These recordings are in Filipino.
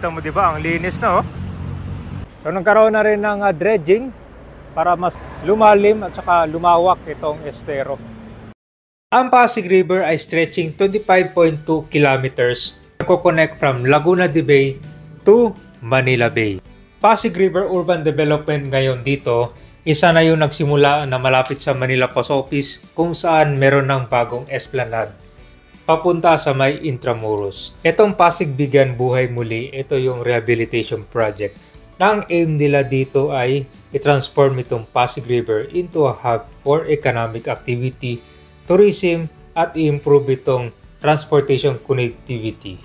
Kita mo 'di ba, ang linis na oh. So nagkaroon na rin ng dredging para mas lumalim at saka lumawak itong estero. Ang Pasig River ay stretching 25.2 kilometers, nagko-connect from Laguna de Bay to Manila Bay. Pasig River Urban Development ngayon dito, isa na yung nagsimula na malapit sa Manila Post Office kung saan meron ng bagong esplanade papunta sa may Intramuros. Itong Pasig Bigyan Buhay Muli, ito yung rehabilitation project. Ang aim nila dito ay i-transform itong Pasig River into a hub for economic activity, tourism at i-improve itong transportation connectivity.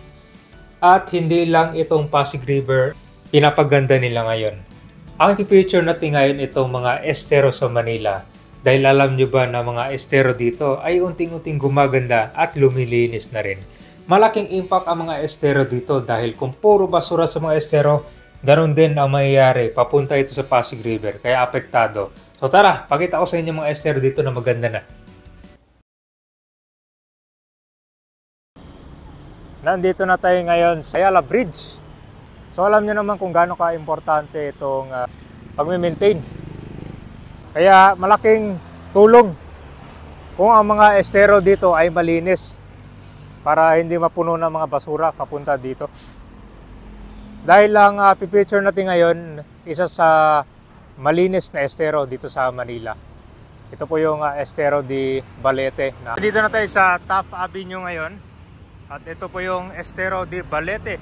At hindi lang itong Pasig River pinapaganda nila ngayon. Ang pipicture natin ngayon itong mga estero sa Manila. Dahil alam nyo ba na mga estero dito ay unting-unting gumaganda at lumilinis na rin. Malaking impact ang mga estero dito dahil kung puro basura sa mga estero, ganun din ang mangyayari papunta ito sa Pasig River, kaya apektado. So tara, pakita ko sa inyo mga estero dito na maganda na. Nandito na tayo ngayon sa Ayala Bridge. So alam niyo naman kung gaano ka-importante itong pag-maintain. Kaya malaking tulong kung ang mga estero dito ay malinis para hindi mapuno ng mga basura papunta dito. Dahil lang pipicture natin ngayon, isa sa malinis na estero dito sa Manila. Ito po yung estero di Balete. Dito na tayo sa Taft Avenue ngayon. At ito po yung estero di Balete.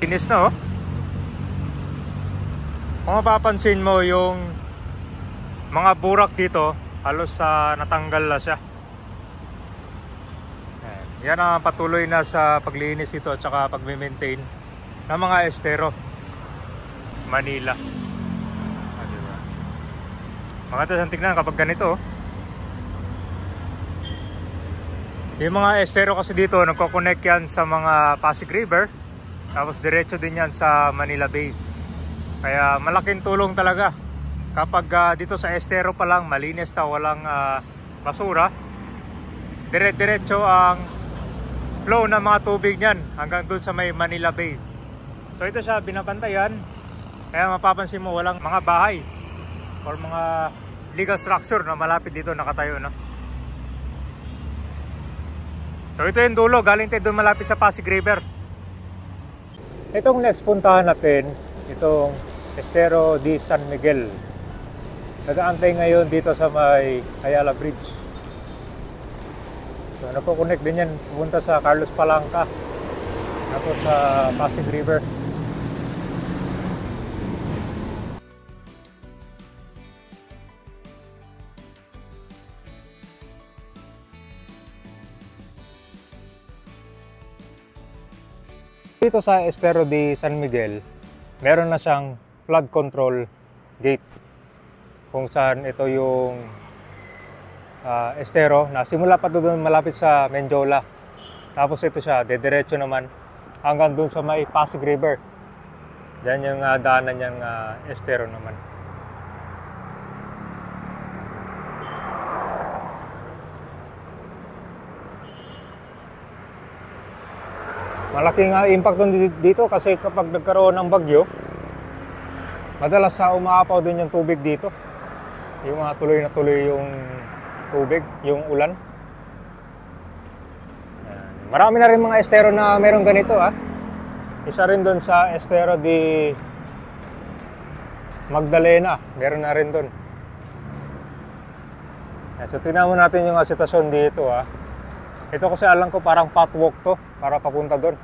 Linis na oh. Kung mapapansin mo yung mga burak dito, halos natanggal na siya. Yan ang patuloy na sa paglinis ito at saka pag-maintain ng mga estero Manila. Diba? Mga tasang tignan kapag ganito. Yung mga estero kasi dito, nagko-connect yan sa mga Pasig River. Tapos diretso din yan sa Manila Bay. Kaya malaking tulong talaga kapag dito sa estero pa lang malinis na walang basura. Dire-diretso ang flow ng mga tubig niyan hanggang dun sa may Manila Bay. So ito siya binabantayan. Kaya mapapansin mo walang mga bahay or mga legal structure na malapit dito nakatayo no? So ito yung dulo, galing tayo dun malapit sa Pasig River. Itong next puntahan natin, itong Estero di San Miguel. Nag-aantay ngayon dito sa may Ayala Bridge. So nagko-connect din yan pupunta sa Carlos Palanca tapos sa Pasig River. Dito sa Estero di San Miguel, meron na siyang flood control gate kung saan ito yung estero na simula pa doon malapit sa Menjola. Tapos ito siya, dediretso naman hanggang doon sa may Pasig River. Diyan yung daanan niyang estero naman. Malaking impact dito kasi kapag nagkaroon ng bagyo, madalas umaapaw din yung tubig dito. Yung tuloy na tuloy yung tubig, yung ulan. Marami na rin mga estero na meron ganito Isa rin doon sa Estero di Magdalena, meron na rin doon. So tingnan mo natin yung sitwasyon dito Ito kasi alam ko parang pathwalk to para papunta doon.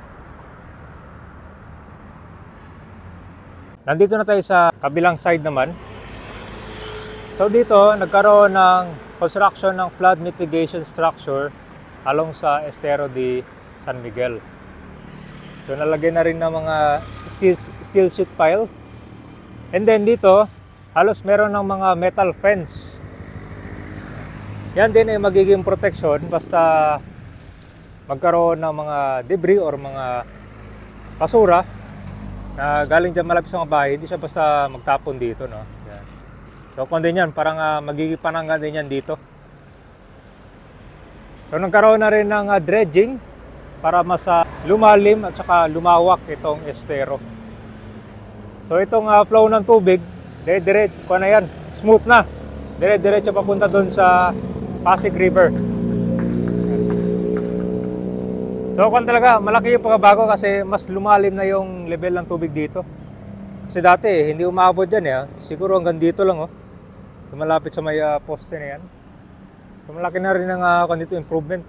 Nandito na tayo sa kabilang side naman. So dito nagkaroon ng construction ng flood mitigation structure along sa Estero di San Miguel. So nalagyan na rin ng mga steel sheet pile. And then dito halos meron ng mga metal fence. Yan din ay magiging protection basta magkaroon ng mga debris or mga basura na galing dyan malapit sa mga bahay, hindi siya basta magtapon dito, no? Yan. So kung din yan, parang magiging panangga din yan dito. So nagkaroon na rin ng dredging para mas lumalim at saka lumawak itong estero. So itong flow ng tubig, dire-diretso ko na yan, smooth na. Dire-diretso papunta doon sa Pasig River. So kung talaga, malaki yung pagbabago kasi mas lumalim na yung level ng tubig dito. Kasi dati hindi umabot dyan siguro hanggang dito lang malapit sa may poste na yan. So malaki na rin ang dito improvement.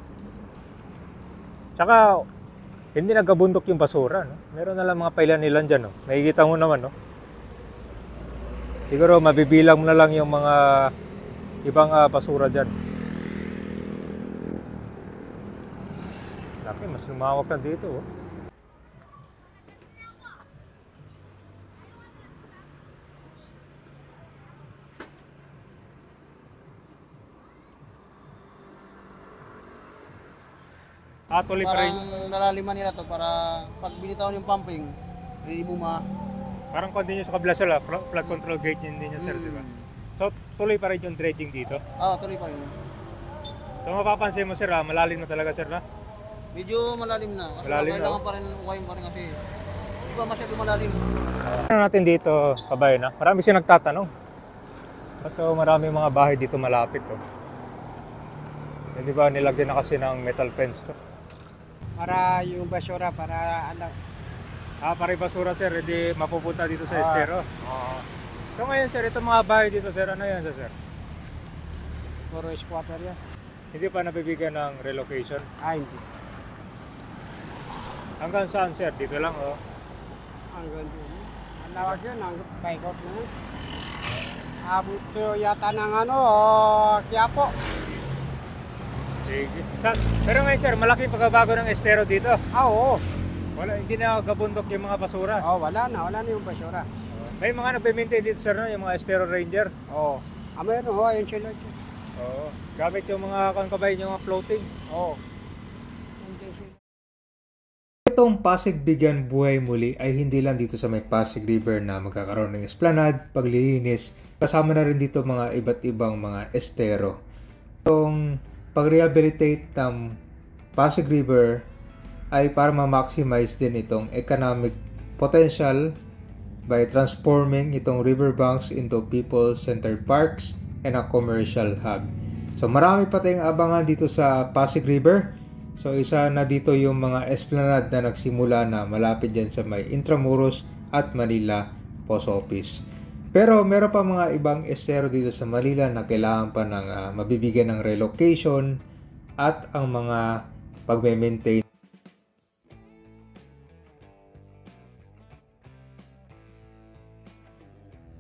Tsaka hindi nagkabundok yung basura, no? Meron na lang mga pailan-ilan dyan, no? Makikita mo naman, no? Siguro mabibilang mo na lang yung mga ibang basura dyan. Laki, mas lumawak na dito, oh. Tuloy pa rin. Parang nalaliman nila to para pag binitawan yung pumping, hindi buma. Parang continuous sa kabila sila, flood control gate yun din yung sir, di ba? So tuloy pa rin yung dredging dito? Oo, tuloy pa rin. So mapapansin mo sir, malalim na talaga sir na? Medyo malalim na, kasi malalim kailangan pa rin ukayin pa rin kasi di ba masyado malalim. Ano natin dito, kabayan marami siya nagtatanong. Ba't marami mga bahay dito malapit di ba nilagyan na kasi ng metal fence to? Para yung basura, para ano. Para yung basura sir, hindi mapupunta dito sa estero. So ngayon sir, itong mga bahay dito sir, ano yan sir? Puro squatter yan. Hindi pa nabibigyan ng relocation? Hindi. Hanggang saan sir? Dito lang Hanggang doon. Ang lawag yun, hanggang paikot na yun. Abot yata ng Quiapo. Sige. Pero ngayon sir, malaking pagbabago ng estero dito. Oo. Wala, hindi na gabundok yung mga basura. Wala na yung basura. May mga nagbe-maintain dito sir, no? Yung mga estero ranger. Meron ayun sila. Gamit yung mga kabayan, yung mga floating. Itong Pasig Bigyan Buhay Muli ay hindi lang dito sa may Pasig River na magkakaroon ng esplanade, paglilinis, kasama na rin dito mga iba't ibang mga estero. Itong pag-rehabilitate ng Pasig River ay para ma-maximize din itong economic potential by transforming itong riverbanks into people-centered parks and a commercial hub. So marami pa tayong abangan dito sa Pasig River. So isa na dito yung mga esplanade na nagsimula na malapit dyan sa may Intramuros at Manila Post Office. Pero meron pa mga ibang estero dito sa Manila na kailangan pa ng mabibigyan ng relocation at ang mga pagme-maintain.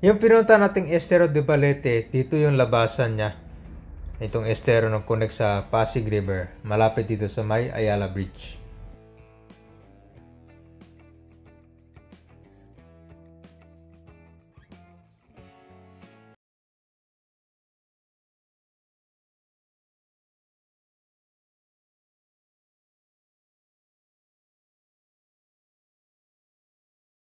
Yung pinunta nating estero de Balete, dito yung labasan niya. Itong estero ng connect sa Pasig River, malapit dito sa may Ayala Bridge.